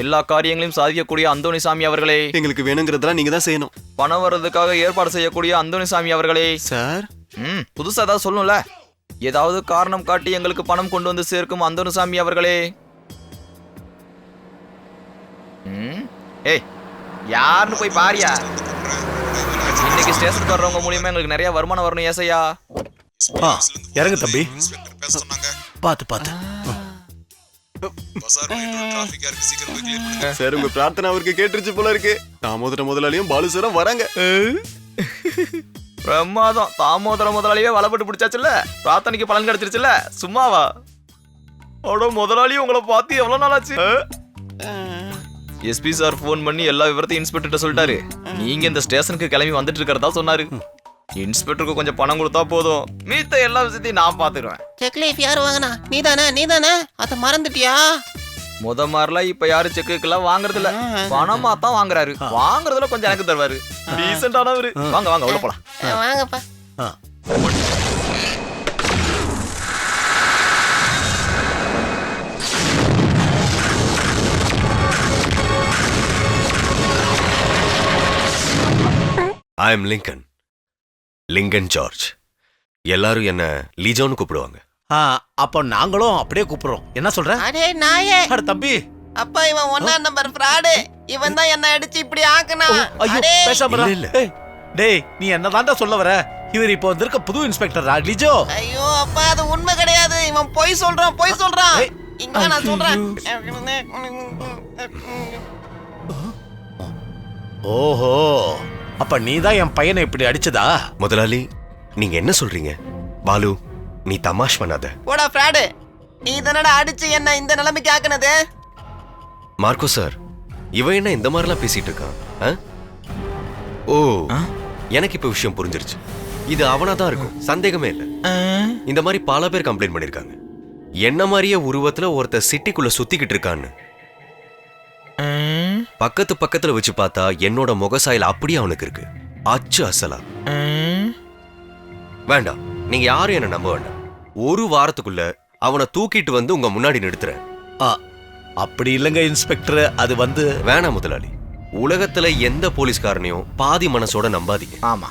எல்லா காரியங்களையும் சாதிக்கக்கூடிய அந்தோணிசாமி அவர்களே, எங்களுக்கு வேணுங்கிறதெல்லாம் நீங்க தான் செய்யணும். பணம் வர்றதுக்காக ஏற்பாடு செய்யக்கூடிய அந்தோணிசாமி அவர்களே. சார் புதுசா ஏதாவது சொல்லணும்ல, ஏதாவது காரணம் காட்டி எங்களுக்கு பணம் கொண்டு வந்து சேர்க்கும் அந்தோணிசாமி அவர்களே. ஏய், யாருன்னு போய் பாரியா. இன்னைக்கு ஸ்டேஷனுக்கு வர்றவங்க மூலியமா எங்களுக்கு நிறைய வருமானம் வரணும். ஏசையா இறங்கு தம்பி. பாத்து பாத்து. சார் உங்க பிரார்த்தனை அவருக்கு கேட்டுருச்சு போல இருக்கு. தாமோதர முதலாளியும் பாலு சாரும் வராங்க. பிரமாதம். தாமோதர முதலாளியே வளப்பட்டு பிடிச்சாச்சுல்ல, பிரார்த்தனைக்கு பலன் கிடைச்சிருச்சுல்ல. சும்மாவா? அவ்வளோ முதலாளியும் உங்களை பார்த்து எவ்வளவு நாள் ஆச்சு? எஸ்பி சார் போன் பண்ணி எல்லா விவரத்தையும் இன்ஸ்பெக்டர் சொல்லிட்டாரு. நீங்க இந்த ஸ்டேஷனுக்கு கிளம்பி வந்துட்டு இருக்கிறதா சொன்னாரு. இன்ஸ்பெக்டருக்கு கொஞ்சம் பணம் கொடுத்தா போதும், மீத்த எல்லா விஷயத்தையும் நான் பாத்துக்கிறேன். செக் லீஃப் யாரு வாங்கினா? நீதானே அத மறந்துட்டியா? மாதிரிலாம் இப்ப யாரும் செக்குக்கெல்லாம் வாங்குறது இல்ல, பணமா தான் வாங்குறாரு. வாங்குறதுல கொஞ்சம் எனக்கு தருவாரு. டீசென்டானவரு. வாங்க வாங்க உள்ள போலாம். வாங்கப்பா. I am Lincoln George. எல்லாரும் என்ன லீஜோன்னு கூப்பிடுவாங்க. அப்போ நாங்களும் அப்படியே கூப்பிடுறோம். என்ன சொல்ற? அடே நாயே. அட தம்பி. அப்பா இவன் 1 நம்பர் ஃப்ராடு. இவன் தான் என்ன அடிச்சு இப்படி ஆக்குனா. ஐயோ பேசாம இல்ல. டேய் நீ என்னதான்டா சொல்ல வர? இவர் இப்போ வந்திருக்க புது இன்ஸ்பெக்டர் லிஜோ. ஐயோ அப்பா அது உண்மை கிடையாது. இவன் பொய் சொல்றான். இங்க நான் சொல்றேன். ஓஹோ, அப்ப நீதான் என் பையனை இப்படி அடிச்சதா? முதலாளி நீங்க என்ன சொல்றீங்க? பாலு நீ தமாஷ் பண்ணாத. போடா ஃப்ராடு. நீ தானடா அடிச்சு என்ன இந்த நிலைமைக்கு ஆக்குனது. மார்க்கோ சார், இவன் என்ன இந்த மாதிரிலாம் பேசிட்டு இருக்கான்? ஓ, எனக்கு இப்ப விஷயம் புரிஞ்சிருச்சு. இது அவனாதான் இருக்கும், சந்தேகமே இல்ல. இந்த மாதிரி பல பேர் கம்ப்ளைண்ட் பண்ணிருக்காங்க. என்ன மாதிரியே உருவத்துல ஒருத்தர் சிட்டிக்குள்ள சுத்திக்கிட்டு இருக்கான்னு. பக்கத்துல வச்சு பார்த்தா என்னோட முகசாயில அப்படியே அவனுக்கு இருக்கு. அச்சு அசலா. வேண்டாம், நீங்க யாரும் என்ன நம்ப வேண்டாம். ஒரு வாரத்துக்குள்ள அவனை தூக்கிட்டு வந்து உங்க முன்னாடி நிறுத்துறேன். அப்படி இல்லைங்க இன்ஸ்பெக்டர், அது வந்து வேணாம் முதலாளி. உலகத்துல எந்த போலீஸ்காரனையும் பாதி மனசோட நம்பாதீங்க. ஆமா,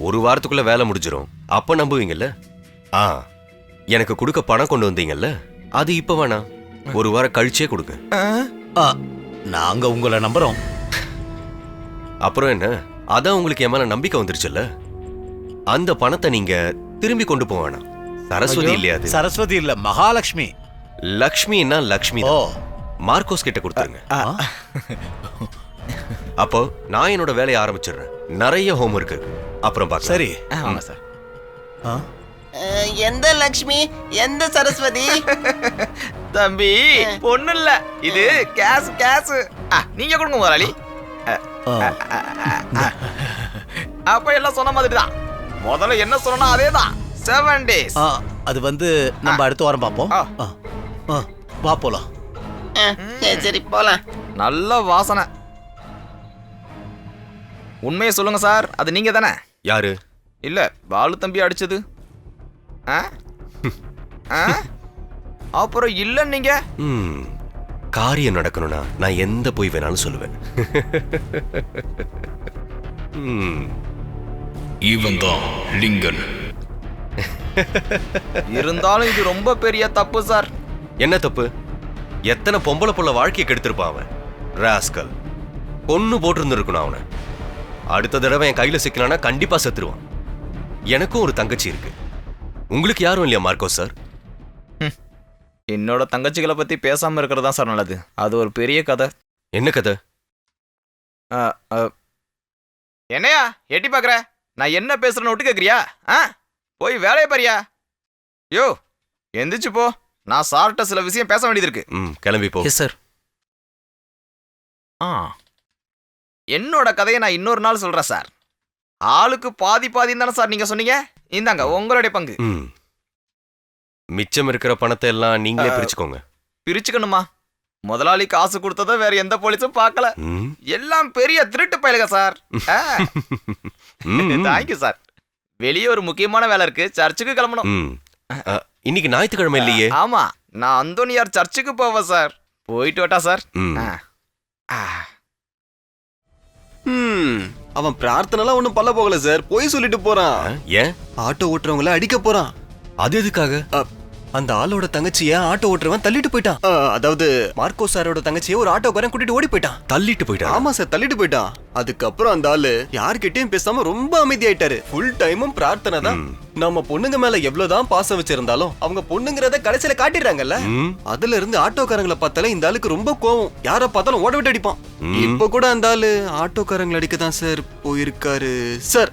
ஒரு வாரத்துக்குள்ள வேலை முடிஞ்சிரும். அப்ப நம்புவீங்கல்ல? எனக்கு கொடுக்க பணம் கொண்டு வந்தீங்கல்ல, அது இப்ப வேணாம், ஒரு வாரம் கழிச்சே கொடுங்க. நாங்க உங்களை நம்புறோம். அப்புறம் என்ன, அதான் உங்களுக்கு என் மேல நம்பிக்கை வந்துருச்சுல்ல. அந்த பணத்தை நீங்க திரும்பி கொண்டு போக வேணாம். சரஸ்வதி இல்லையா? சரஸ்வதி இல்ல, மகாலட்சுமி. லக்ஷ்மின்னா லக்ஷ்மி. மார்க்கோஸ் கிட்ட கொடுத்துருங்க. அப்போ நான் என்னோட வேலையை ஆரம்பிச்சிடுறேன். நிறைய ஹோம்வொர்க் இருக்கு, அப்புறம் பார்க்க. சரி வாங்க சார். எந்த லக்ஷ்மி, எந்த சரஸ்வதி? தம்பி பொண்ணு இல்ல, இது கேஸ். நீங்க கொடுங்க முதலாளி. அப்ப எல்லாம் சொன்ன மாதிரி தான். முதல்ல என்ன சொன்னா அதேதான். 7 days. அது வந்து நம்ம அடுத்த வாரம் பார்ப்போம். வா போலாம். சரி போலாம். நல்ல வாசனை. உண்மையை சொல்லுங்க சார், அது நீங்க தானே? யாரு? இல்ல, பாலு தம்பி அடிச்சது. அப்புறம் இல்ல நீங்க. காரியம் நடக்கணும்னா நான் எந்த போய் வேணாலும் சொல்லுவேன். இவன் தான் லிங்கன். இருந்தாலும் இது ரொம்ப பெரிய தப்பு சார். என்ன தப்பு? எத்தனை பொம்பளை புள்ள வாழ்க்கையை கெடுத்திருப்பான் அவன். ராஸ்கல், பொண்ணு போட்டிருந்துருக்கணும் அவனை. அடுத்த தடவை என் கையில சிக்கலானா கண்டிப்பா செத்துருவான். எனக்கும் ஒரு தங்கச்சி இருக்கு. உங்களுக்கு யாரும் இல்லையா மார்க்கோ சார்? என்னோட தங்கச்சிகளை பத்தி பேசாம இருக்கிறது தான் சார் நல்லது. அது ஒரு பெரிய கதை. என்ன கதை? என்னையா எட்டி பாக்குற? நான் என்ன பேசுறேன்னு ஒட்டு கேக்குறியா? போய் வேலையை பாரியா. யோ எந்திரிச்சு போ. நான் சார்ட்ட சில விஷயம் பேச வேண்டியது இருக்கு. கிளம்பி போ. சார். என்னோட கதையை நான் இன்னொரு நாள் சொல்றேன் சார். ஆளுக்கு பாதி பாதின்னு தானே சார் நீங்க சொன்னீங்க? இந்தாங்க உங்களுடைய பங்கு. மிச்சம் இருக்கிற பணத்தை எல்லாம் நீங்களே பிரிச்சுக்கோங்க. பிரிச்சுக்கணுமா? முதலாளி காசு கொடுத்தத வேற எந்த போலீஸும் பார்க்கல. எல்லாம் பெரிய திருட்டு பயலுக சார். Thank you sir. வெளியே ஒரு முக்கியமான வேலை இருக்கு, சர்ச்சுக்கு கிளம்பணும். இன்னைக்கு ஞாயிற்றுக்கிழமை இல்லையே? ஆமா, நான் அந்தோனியார் சர்ச்சுக்கு போவேன் சார். போயிட்டு வட்டா சார். அவன் பிரார்த்தனைலாம் ஒண்ணும் பண்ண போகல சார், போய் சொல்லிட்டு போறான். ஏன் ஆட்டோ ஓட்டுறவங்கள அடிக்க போறான். அது எதுக்காக? அந்த ஆளோட தங்கச்சிய ஆட்டோ ஓட்டுறவன் தள்ளிட்டு போயிட்டான். அதாவது மார்க்கோ சாரோட தங்கச்சிய ஒரு ஆட்டோக்காரன் கூட்டிட்டு ஓடி போயிட்டான். தள்ளிட்டு போயிட்டா? ஆமா சார், தள்ளிட்டு போயிட்டான். அதுக்கப்புறம் அந்த ஆளு யார்கிட்டயும் பேசாம ரொம்ப அமைதியாயிட்டாரு. ஃபுல் டைமும் பிரார்த்தனை தான். நம்ம பொண்ணுங்க மேல எவ்வளவுதான் பாசம் வச்சிருந்தாலும் அவங்க பொண்ணுங்கிறத கடைசியில காட்டிடுறாங்கல்ல. அதுல இருந்து ஆட்டோக்காரங்களை பார்த்தாலே இந்த ஆளுக்கு ரொம்ப கோவம். யார பார்த்தாலும் ஓட விட்டு அடிப்பான். இப்ப கூட அந்த ஆளு ஆட்டோக்காரங்களை அடிக்க தான் சார் போயிருக்காரு சார்.